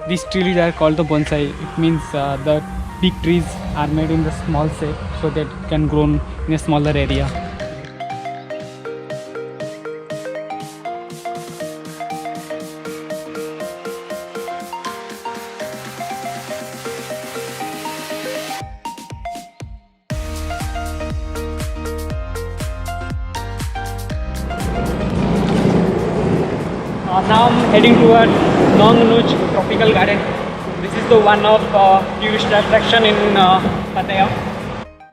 These trees are called the bonsai. It means the big trees are made in the small shape so that it can grow in a smaller area. Now I'm heading toward Nong Nuch Tropical Garden. This is the one of tourist attraction in Pattaya.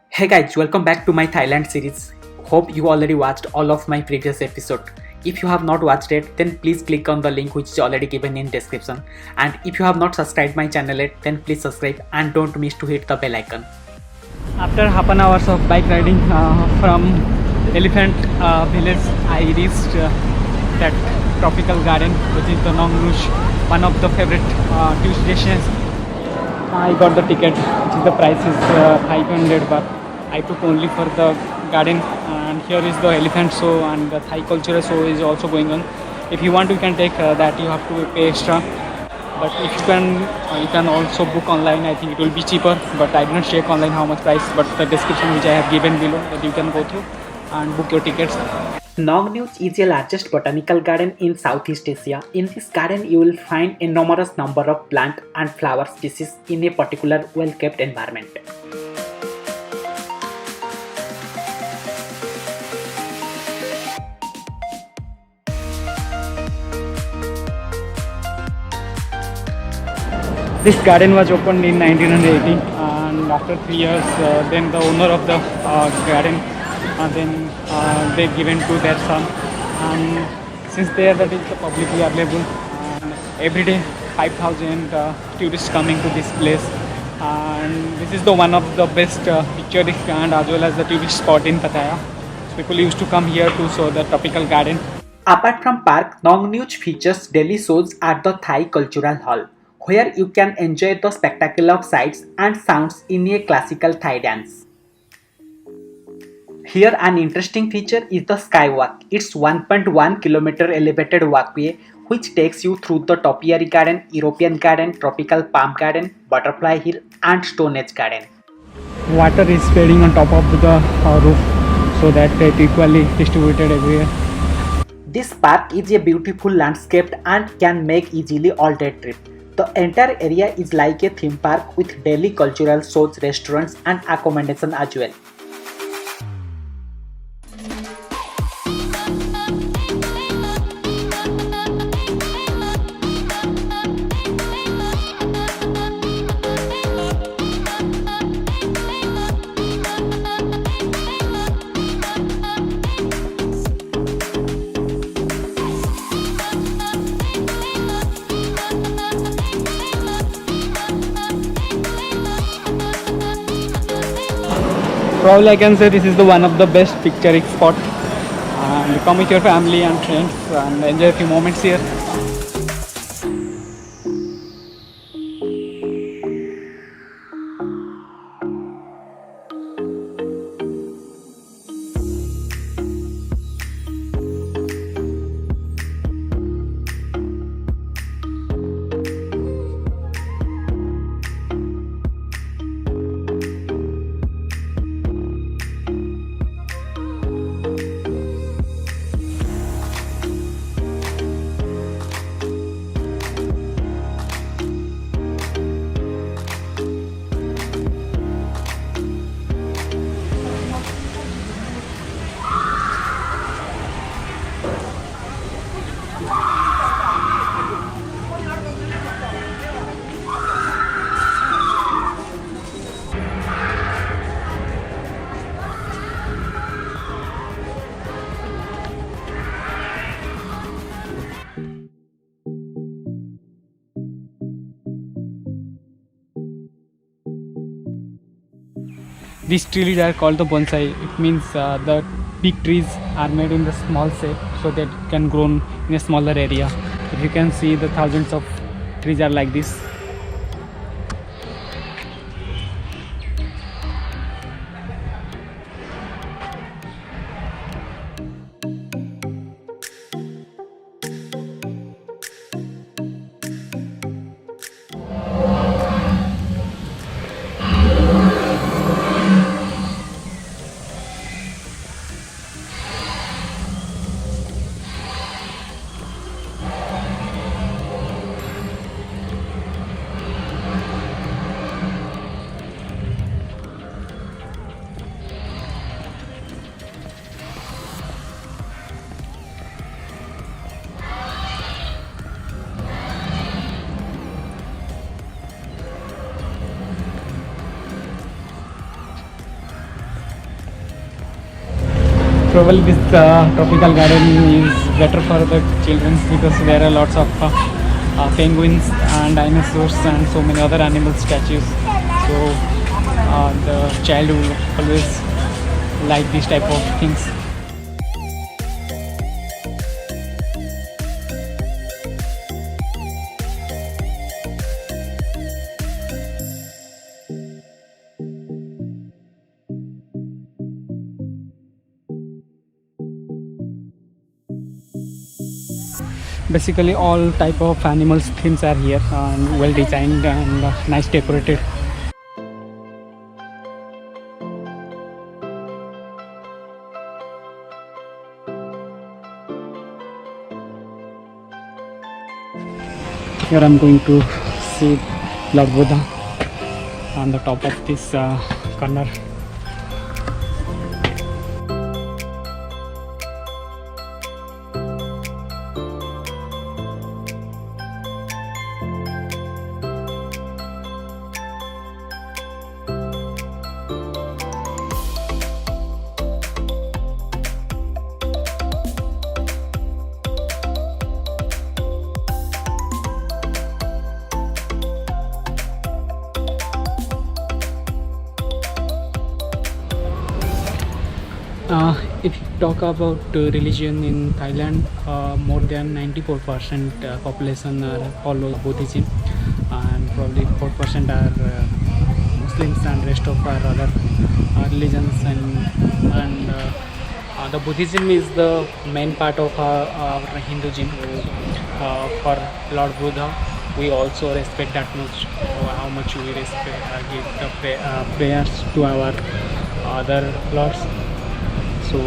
Hey guys, welcome back to my Thailand series. Hope you already watched all of my previous episode. If you have not watched it, then please click on the link which is already given in description. And if you have not subscribed my channel yet, then please subscribe and don't miss to hit the bell icon. After half an hour of bike riding from Elephant Village, I reached that tropical garden, which is the Nong Nuch, one of the favorite tourist destinations. I got the ticket, which is the price is 500 baht. I took only for the garden, and here is the elephant show and the Thai cultural show is also going on. If you want, you can take that. You have to pay extra. But if you can also book online. I think it will be cheaper. But I didn't check online how much price. But the description which I have given below, that you can go through and book your tickets. Nong Nuch is the largest botanical garden in Southeast Asia. In this garden, you will find a numerous number of plant and flower species in a particular well-kept environment. This garden was opened in 1980, and after 3 years, then the owner of the garden, they given to their son, and since there that is publicly available, every day 5,000 tourists coming to this place, and this is the one of the best picturesque and as well as the tourist spot in Pattaya. So people used to come here to show the tropical garden. Apart from park, Nong Nuch features daily shows at the Thai Cultural Hall, where you can enjoy the spectacle of sights and sounds in a classical Thai dance. Here an interesting feature is the Skywalk. It's 1.1 kilometer elevated walkway which takes you through the Topiary Garden, European Garden, Tropical Palm Garden, Butterfly Hill and Stone Age Garden. Water is spreading on top of the roof so that it equally distributed everywhere. This park is a beautiful landscape and can make easily all-day trip. The entire area is like a theme park with daily cultural shows, restaurants and accommodation as well. Probably I can say this is the one of the best picturesque spot. And come with your family and friends and enjoy a few moments here. These trees are called the bonsai. It means the big trees are made in the small shape so that it can grow in a smaller area. If you can see, the thousands of trees are like this. Probably this tropical garden is better for the children because there are lots of penguins and dinosaurs and so many other animal statues. So the child will always like this type of things. Basically all type of animals themes are here and well designed and nice decorated. Here I'm going to see Lord Buddha on the top of this corner. If you talk about religion in Thailand, more than 94% population follow Buddhism, and probably 4% are Muslims, and rest of are other religions. And the Buddhism is the main part of our Hinduism. For Lord Buddha, we also respect that much. How much we respect give the prayers to our other lords. So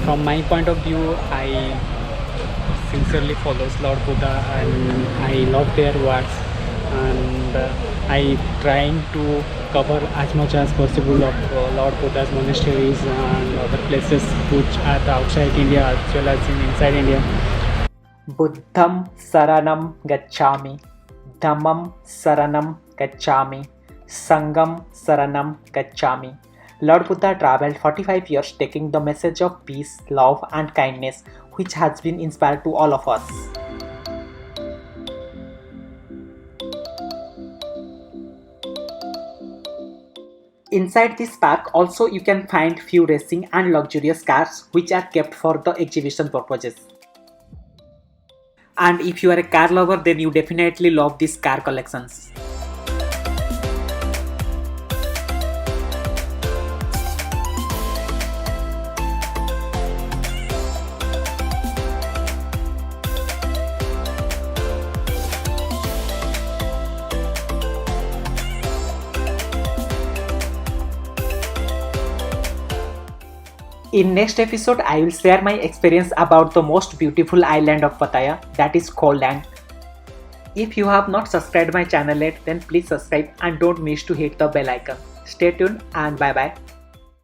from my point of view, I sincerely follows Lord Buddha and I love their words, and I trying to cover as much as possible of Lord Buddha's monasteries and other places which are outside India as well as inside India. Buddham Saranam Gacchami, Dhammam Saranam Gacchami, Sangam Saranam Gacchami. Lord Buddha traveled 45 years taking the message of peace, love and kindness which has been inspired to all of us. Inside this park also you can find few racing and luxurious cars which are kept for the exhibition purposes. And if you are a car lover, then you definitely love these car collections. In next episode, I will share my experience about the most beautiful island of Pattaya, that is Khor Land. If you have not subscribed my channel yet, then please subscribe and don't miss to hit the bell icon. Stay tuned and bye bye.